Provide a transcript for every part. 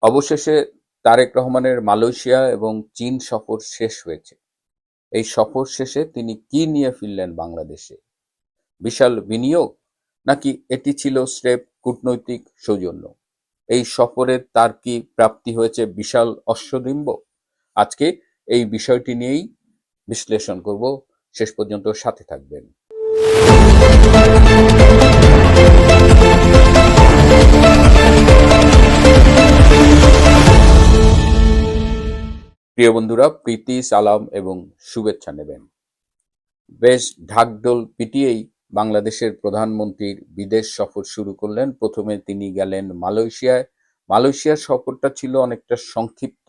অবশেষে তারেক রহমানের মালয়েশিয়া এবং চীন সফর শেষ হয়েছে। এই সফর শেষে তিনি কি নিয়ে ফিরলেন বাংলাদেশে? বিশাল বিনিয়োগ, নাকি এটি ছিল স্রেফ কূটনৈতিক সৌজন্য? এই সফরে তার কি প্রাপ্তি হয়েছে বিশাল অশ্বডিম্ব? আজকে এই বিষয়টি নিয়েই বিশ্লেষণ করব। শেষ পর্যন্ত সাথে থাকবেন। প্রিয় বন্ধুরা, প্রীতি, সালাম এবং শুভেচ্ছা নেবেন। বেশ ঢাকঢোল পিটিয়েই বাংলাদেশের প্রধানমন্ত্রীর বিদেশ সফর শুরু করলেন। প্রথমে তিনি গেলেন মালয়েশিয়ায়। মালয়েশিয়ার সফরটা ছিল অনেকটা সংক্ষিপ্ত।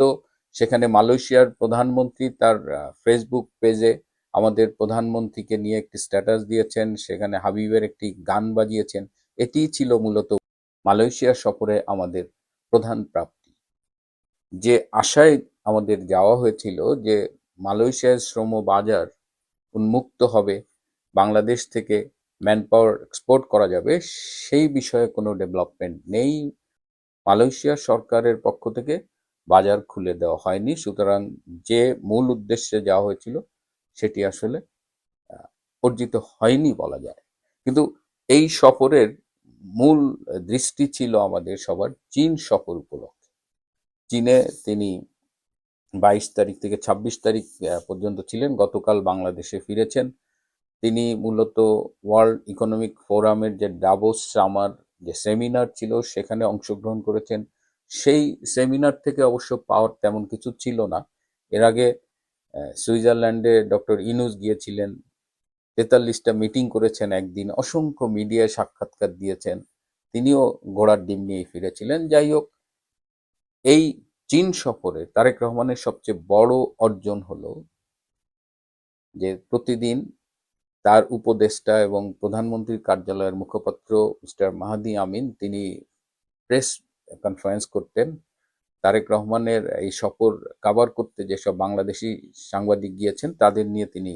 সেখানে মালয়েশিয়ার প্রধানমন্ত্রী তার ফেসবুক পেজে আমাদের প্রধানমন্ত্রীকে নিয়ে একটি স্ট্যাটাস দিয়েছেন, সেখানে হাবিবের একটি গান বাজিয়েছেন। এটিই ছিল মূলত মালয়েশিয়া সফরে আমাদের প্রধান প্রাপ্তি। যে আশায় আমাদের যাওয়া হয়েছিল যে মালয়েশিয়ার শ্রম বাজার উন্মুক্ত হবে, বাংলাদেশ থেকে ম্যানপাওয়ার এক্সপোর্ট করা যাবে, সেই বিষয়ে কোনো ডেভেলপমেন্ট নেই। মালয়েশিয়া সরকারের পক্ষ থেকে বাজার খুলে দেওয়া হয়নি। সুতরাং যে মূল উদ্দেশ্যে যাওয়া হয়েছিল সেটি আসলে অর্জিত হয়নি বলা যায়। কিন্তু এই সফরের মূল দৃষ্টি ছিল আমাদের সবার চীন সফর উপলক্ষে। চীনে তিনি 22 তারিখ থেকে 26 তারিখ পর্যন্ত ছিলেন। গতকাল বাংলাদেশে ফিরেছেন। তিনি মূলত ওয়ার্ল্ড ইকোনমিক ফোরামের যে ডাভোস সামার যে সেমিনার ছিল সেখানে অংশগ্রহণ করেছেন। সেই সেমিনার থেকে অবশ্য পাওয়ার তেমন কিছু ছিল না। এর আগে সুইজারল্যান্ডে ডক্টর ইনুস গিয়েছিলেন, 43টা মিটিং করেছেন একদিন, অসংখ্য মিডিয়ায় সাক্ষাৎকার দিয়েছেন। তিনিও ঘোড়ার ডিম নিয়ে ফিরেছিলেন। যাই হোক, এই চীন সফরে তারেক রহমানের সবচেয়ে বড় অর্জন হলো যে প্রতিদিন তার উপদেষ্টা এবং প্রধানমন্ত্রীর কার্যালয়ের মুখপাত্র মিস্টার মাহাদি আমিন তিনি প্রেস কনফারেন্স করতেন। তারেক রহমানের এই সফর কাভার করতে যেসব বাংলাদেশি সাংবাদিক গিয়েছেন তাদের নিয়ে তিনি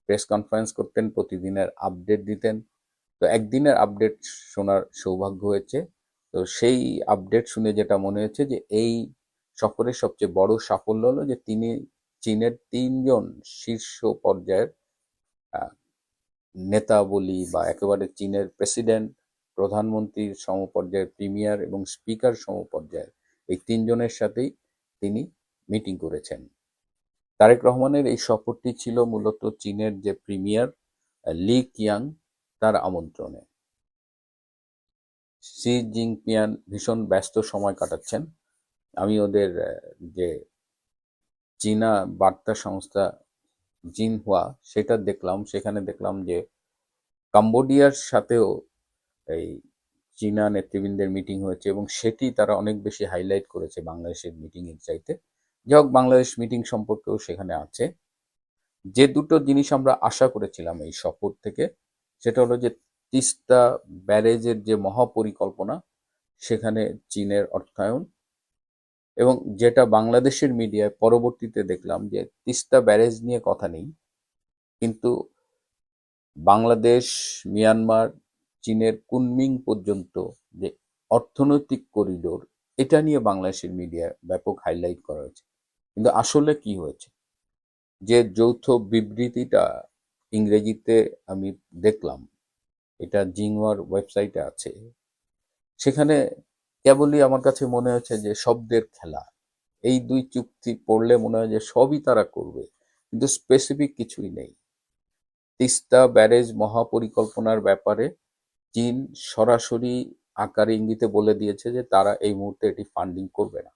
প্রেস কনফারেন্স করতেন, প্রতিদিনের আপডেট দিতেন। তো একদিনের আপডেট শোনার সৌভাগ্য হয়েছে। তো সেই আপডেট শুনে যেটা মনে হয়েছে যে এই সফরের সবচেয়ে বড় সাফল্য হলো যে তিনি চীনের 3জন শীর্ষ পর্যায়ের নেতা বলি বা একেবারে চীনের প্রেসিডেন্ট, প্রধানমন্ত্রীর সমপর্যায়ের প্রিমিয়ার এবং স্পিকার সমপর্যায়ের এই 3জনের সাথেই তিনি মিটিং করেছেন। তারেক রহমানের এই সফরটি ছিল মূলত চীনের যে প্রিমিয়ার লি কিয়াং তার আমন্ত্রণে। শি জিনপিং ভীষণ ব্যস্ত সময় কাটাচ্ছেন। আমি ওদের যে চীনা বার্তা সংস্থা জিনহুয়া সেটা দেখলাম, সেখানে দেখলাম যে কাম্বোডিয়ার সাথেও এই চীনা নেতৃবৃন্দের মিটিং হয়েছে এবং সেটি তারা অনেক বেশি হাইলাইট করেছে বাংলাদেশের মিটিং এর চাইতে। যাই হোক, বাংলাদেশ মিটিং সম্পর্কেও সেখানে আছে। যে দুটো জিনিস আমরা আশা করেছিলাম এই সফর থেকে, সেটা হলো যে তিস্তা ব্যারেজের যে মহাপরিকল্পনা সেখানে চীনের অর্থায়ন, এবং যেটা বাংলাদেশের মিডিয়ায় পরবর্তীতে দেখলাম যে তিস্তা ব্যারেজ নিয়ে কথা নেই, কিন্তু বাংলাদেশ, মিয়ানমার, চীনের কুনমিং পর্যন্ত যে অর্থনৈতিক করিডোর, এটা নিয়ে বাংলাদেশের মিডিয়ায় ব্যাপক হাইলাইট করা হয়েছে। কিন্তু আসলে কি হয়েছে, যে যৌথ বিবৃতিটা ইংরেজিতে আমি দেখলাম, এটা জিনহুয়ার ওয়েবসাইটে আছে, সেখানে কেবলই আমার কাছে মনে হয়েছে যে শব্দের খেলা। এই দুই চুক্তি পড়লে মনে হয় যে সবই তারা করবে, কিন্তু স্পেসিফিক কিছুই নেই। তিস্তা ব্যারেজ মহাপরিকল্পনার ব্যাপারে চীন সরাসরি আকারে ইঙ্গিতে বলে দিয়েছে যে তারা এই মুহূর্তে এটি ফান্ডিং করবে না।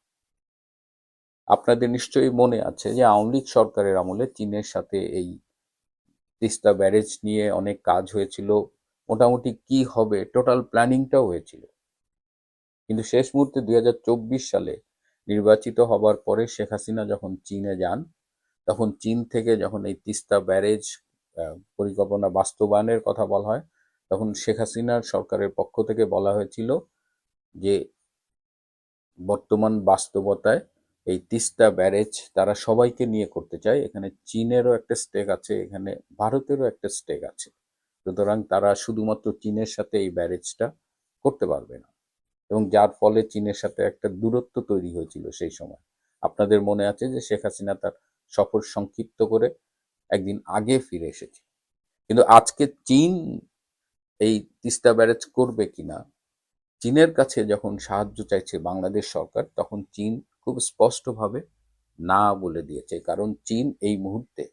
আপনাদের নিশ্চয়ই মনে আছে যে আওয়ামী লীগ সরকারের আমলে চীনের সাথে এই তিস্তা ব্যারেজ নিয়ে অনেক কাজ হয়েছিল, মোটামুটি কি হবে টোটাল প্ল্যানিংটাও হয়েছিল। কিন্তু শেষ মুহূর্তে 2024 সালে নির্বাচিত হবার পরে শেখ হাসিনা যখন চীনে যান, তখন চীন থেকে যখন এই তিস্তা ব্যারেজ পরিকল্পনা বাস্তবায়নের কথা বলা হয়, তখন শেখ হাসিনার সরকারের পক্ষ থেকে বলা হয়েছিল যে বর্তমান বাস্তবতায় এই তিস্তা ব্যারেজ তারা সবাইকে নিয়ে করতে চায়, এখানে চীনেরও একটা স্টেক আছে, এখানে ভারতেরও একটা স্টেক আছে, সুতরাং তারা শুধুমাত্র চীনের সাথে এই ব্যারেজটা করতে পারবে না। এবং যার ফলে চীনের সাথে একটা দূরত্ব তৈরি হয়েছিল সেই সময়। আপনাদের মনে আছে যে শেখ হাসিনা তার সফর সংক্ষিপ্ত করে একদিন আগে ফিরে এসেছে। কিন্তু আজকে চীন এই তিস্তা ব্যারেজ করবে কিনা, চীনের কাছে যখন সাহায্য চাইছে বাংলাদেশ সরকার, তখন চীন খুব স্পষ্টভাবে না বলে দিয়েছে। কারণ চীন এই মুহূর্তে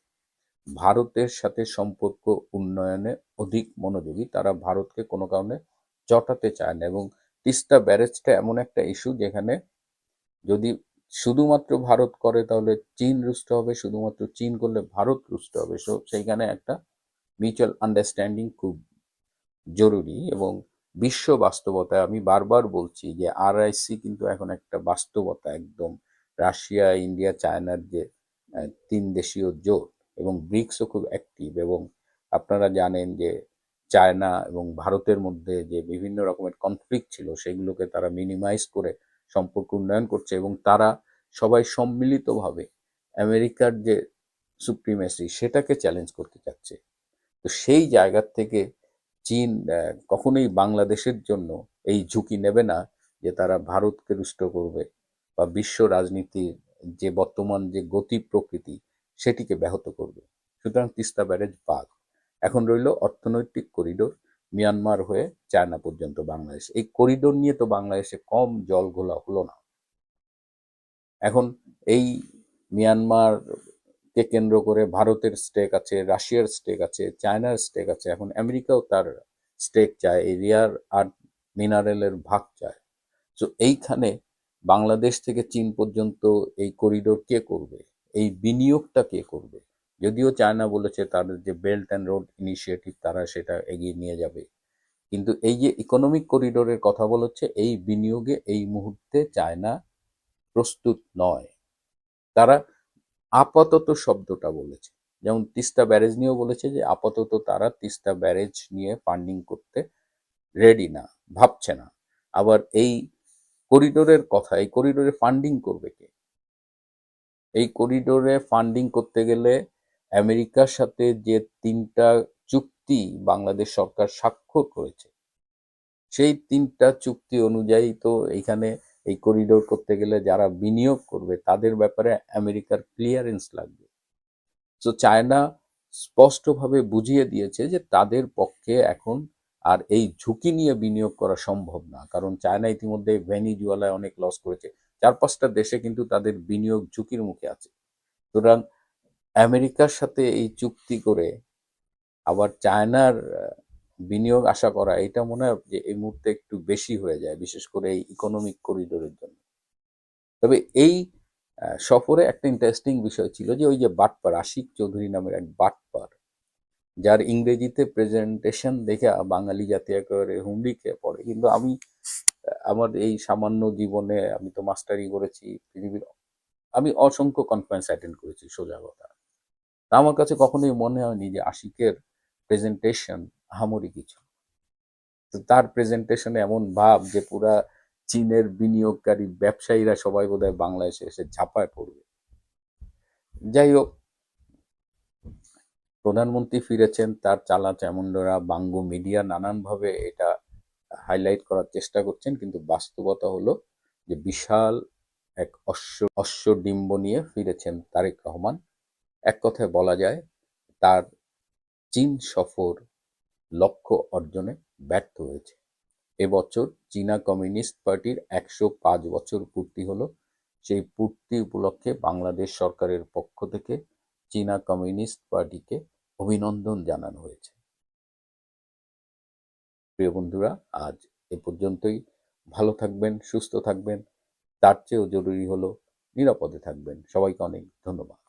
ভারতের সাথে সম্পর্ক উন্নয়নে অধিক মনোযোগী। তারা ভারতকে কোনো কারণে চটাতে চায় না, এবং তিস্তা ব্যারেজটা এমন একটা ইস্যু যেখানে যদি শুধুমাত্র ভারত করে তাহলে চীন রুষ্ট হবে, শুধুমাত্র চীন করলে ভারত রুষ্ট হবে। সেইখানে একটা মিউচুয়াল আন্ডারস্ট্যান্ডিং খুব জরুরি। এবং বিশ্ব বাস্তবতায় আমি বারবার বলছি যে আরআইসি কিন্তু এখন একটা বাস্তবতা একদম। রাশিয়া, ইন্ডিয়া, চায়নার যে তিন দেশীয় জোট, এবং ব্রিক্সও খুব অ্যাক্টিভ। এবং আপনারা জানেন যে চায়না এবং ভারতের মধ্যে যে বিভিন্ন রকমের কনফ্লিক্ট ছিল সেগুলোকে তারা মিনিমাইজ করে সম্পর্ক উন্নয়ন করছে, এবং তারা সবাই সম্মিলিতভাবে আমেরিকার যে সুপ্রিমেসি সেটাকে চ্যালেঞ্জ করতে চাচ্ছে। তো সেই জায়গা থেকে চীন কখনোই বাংলাদেশের জন্য এই ঝুঁকি নেবে না যে তারা ভারতকে রুষ্ট করবে বা বিশ্ব রাজনীতির যে বর্তমান যে গতি প্রকৃতি সেটিকে ব্যাহত করবে। সুতরাং তিস্তা ব্যারেজ বাদ। এখন রইল অর্থনৈতিক করিডোর মিয়ানমার হয়ে চায়না পর্যন্ত বাংলাদেশ। এই করিডোর নিয়ে তো বাংলাদেশে কম জল ঘোলা হলো না। এখন এই মিয়ানমার কে কেন্দ্র করে ভারতের স্টেক আছে, রাশিয়ার স্টেক আছে, চায়নার স্টেক আছে, এখন আমেরিকাও তার স্টেক চায়, এই রিয়ার আর্থ মিনারেলের ভাগ চায়। তো এইখানে বাংলাদেশ থেকে চীন পর্যন্ত এই করিডোর কে করবে, এই বিনিয়োগটা কে করবে? যদিও চায়না বলেছে তাদের যে বেল্ট অ্যান্ড রোড ইনিশিয়েটিভ তারা সেটা এগিয়ে নিয়ে যাবে, কিন্তু এই যে ইকোনমিক করিডোরের কথা বলেছে, এই বিনিয়োগে এই মুহূর্তে চায়না প্রস্তুত নয়। তারা আপাতত শব্দটা বলেছে, যেমন তিস্তা ব্যারেজ নিয়েও বলেছে যে আপাতত তারা তিস্তা ব্যারেজ নিয়ে ফান্ডিং করতে রেডি না, ভাবছে না। আবার এই করিডোরের কথা, এই করিডোরে ফান্ডিং করবে কে? এই করিডোরে ফান্ডিং করতে গেলে আমেরিকার সাথে যে তিনটা চুক্তি বাংলাদেশ সরকার স্বাক্ষর করেছে, সেই তিনটা চুক্তি অনুযায়ী তো এইখানে এই করিডোর করতে গেলে যারা বিনিয়োগ করবে তাদের ব্যাপারে আমেরিকার ক্লিয়ারেন্স লাগবে। তো চায়না স্পষ্টভাবে বুঝিয়ে দিয়েছে যে তাদের পক্ষে এখন আর এই ঝুঁকি নিয়ে বিনিয়োগ করা সম্ভব না। কারণ চায়না ইতিমধ্যে ভেনিজুয়েলায় অনেক লস করেছে, 4-5টা দেশে কিন্তু তাদের বিনিয়োগ ঝুঁকির মুখে আছে। সুতরাং আমেরিকার সাথে এই চুক্তি করে আবার চায়নার বিনিয়োগ আশা করা, এটা মনে হয় যে এই মুহূর্তে একটু বেশি হয়ে যায়, বিশেষ করে এই ইকোনমিক করিডোরের জন্য। তবে এই সফরে একটা ইন্টারেস্টিং বিষয় ছিল যে ওই যে বাটপার আশিক চৌধুরী নামের এক বাটপার, যার ইংরেজিতে প্রেজেন্টেশন দেখে বাঙালি জাতি একেবারে হুমড়ি খেয়ে পড়ে। কিন্তু আমি আমার এই সামান্য জীবনে, আমি তো মাস্টারি করেছি পৃথিবীর, আমি অসংখ্য কনফারেন্স অ্যাটেন্ড করেছি, সোজা কথা। তা আমার কাছে কখনোই মনে হয়নি যে আশিকের প্রেজেন্টেশন আহামরি কিছু। তো তার প্রেজেন্টেশনে এমন ভাব যে পুরা চীনের বিনিয়োগকারী ব্যবসায়ীরা সবাই বোধহয় বাংলাদেশে এসে ঝাঁপায় পড়বে। যাই হোক, প্রধানমন্ত্রী ফিরেছেন, তার চালা চামুন্ডরা বাঙ্গু মিডিয়া নানানভাবে এটা হাইলাইট করার চেষ্টা করছেন, কিন্তু বাস্তবতা হলো যে বিশাল এক অশ্বডিম্ব নিয়ে ফিরেছেন তারেক রহমান। এক কথায় বলা যায় তার চীন সফর লক্ষ্য অর্জনে ব্যর্থ হয়েছে। এবছর চীনা কমিউনিস্ট পার্টির 105 বছর পূর্তি হলো। সেই পূর্তি উপলক্ষে বাংলাদেশ সরকারের পক্ষ থেকে চীনা কমিউনিস্ট পার্টিকে অভিনন্দন জানানো হয়েছে। প্রিয় বন্ধুরা, আজ এ পর্যন্তই। ভালো থাকবেন, সুস্থ থাকবেন, তার চেয়েও জরুরি হলো নিরাপদে থাকবেন। সবাইকে অনেক ধন্যবাদ।